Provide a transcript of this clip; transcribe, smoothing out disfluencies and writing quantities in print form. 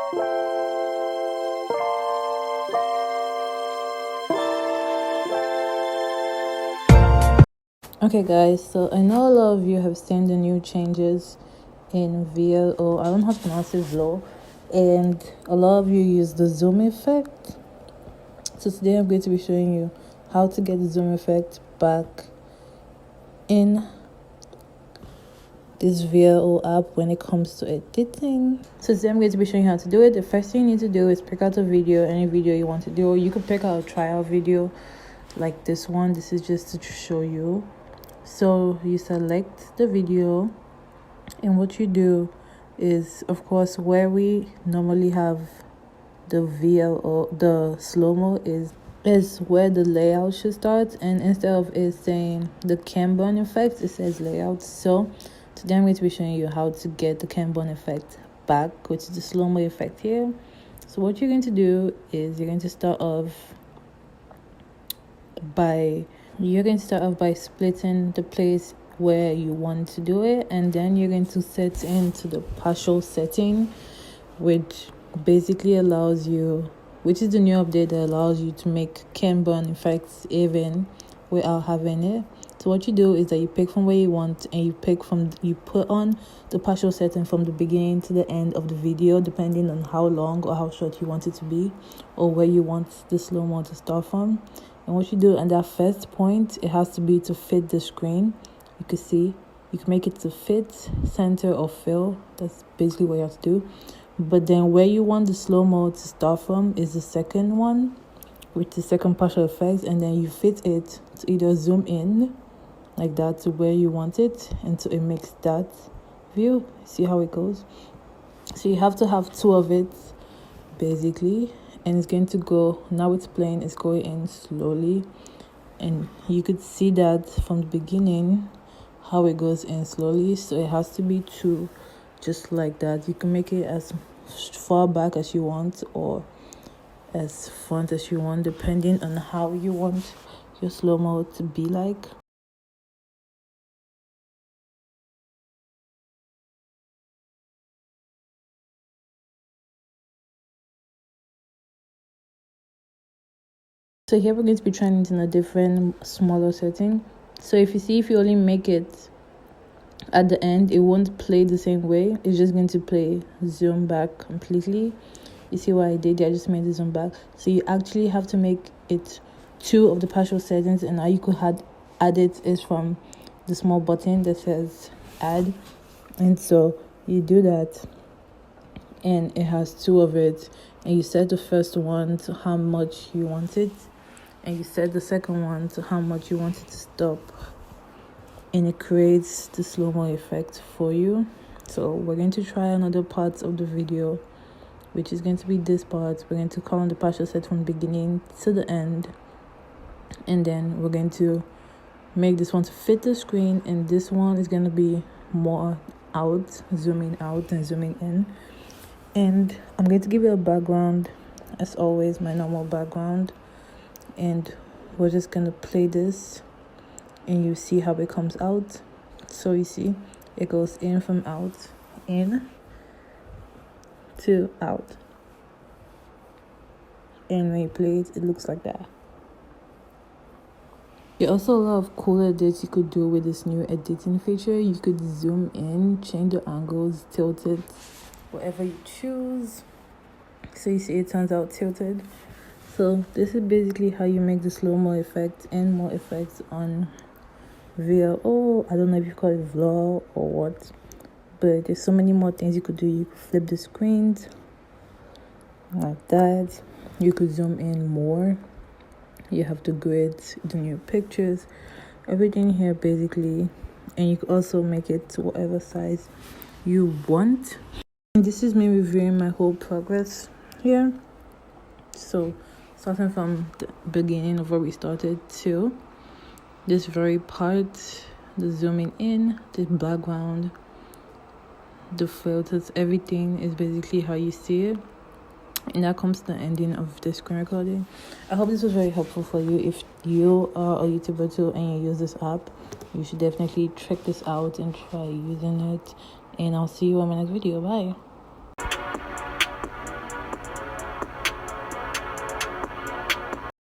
Okay guys, so I know a lot of you have seen the new changes in VLO. I don't know how to pronounce it, VLO, and a lot of you use the zoom effect. So today I'm going to be showing you how to get the zoom effect back in this VLO app when it comes to editing. So today I'm going to be showing you how to do it. The first thing you need to do is pick out a video, any video you want to do. You could pick out a trial video like this one. This is just to show you. So you select the video, and what you do is, of course, where we normally have the VLO, the slow-mo is where the layout should start, and instead of it saying the cam burn effect, it says layout. So today I'm going to be showing you how to get the cam burn effect back, which is the slow-mo effect here. So what you're going to do is you're going to start off by splitting the place where you want to do it, and then you're going to set into the partial setting, which basically allows you, which is the new update that allows you to make cam burn effects even without having it. So what you do is that you pick from where you want, and you put on the partial setting from the beginning to the end of the video, depending on how long or how short you want it to be, or where you want the slow-mo to start from. And what you do at that first point, it has to be to fit the screen. You can see, you can make it to fit, center, or fill. That's basically what you have to do. But then where you want the slow-mo to start from is the second one, with the second partial effect, and then you fit it to either zoom in like that to where you want it, and so it makes that view. See how it goes? So you have to have two of it basically, and it's going to go, now it's playing, it's going in slowly, and you could see that from the beginning how it goes in slowly. So it has to be two, just like that. You can make it as far back as you want or as front as you want, depending on how you want your slow-mo to be like. So here we're going to be trying it in a different, smaller setting. So if you only make it at the end, it won't play the same way. It's just going to play zoom back completely. You see what I did? I just made the zoom back. So you actually have to make it two of the partial settings, and how you could add it is from the small button that says add. And so you do that, and it has two of it, and you set the first one to how much you want it, and you set the second one to how much you want it to stop, and it creates the slow-mo effect for you. So we're going to try another part of the video, which is going to be this part. We're going to call on the partial set from the beginning to the end, and then we're going to make this one to fit the screen, and this one is going to be more out, zooming out and zooming in. And I'm going to give you a background, as always, my normal background, and we're just going to play this, and you see how it comes out. So you see it goes in from out, in to out, and when you play it, it looks like that. There are also a lot of cool edits you could do with this new editing feature. You could zoom in, change the angles, tilt it, whatever you choose. So you see it turns out tilted. So this is basically how you make the slow-mo effect and more effects on VLO. I don't know if you call it vlog or what, but there's so many more things you could do. You could flip the screens like that. You could zoom in more. You have the grids, the new pictures, everything here basically. And you could also make it to whatever size you want. And this is me reviewing my whole progress here. So starting from the beginning of where we started to this very part, the zooming in, the background, the filters, everything is basically how you see it. And that comes to the ending of the screen recording. I hope this was very helpful for you. If you are a YouTuber too and you use this app, you should definitely check this out and try using it. And I'll see you on my next video. Bye.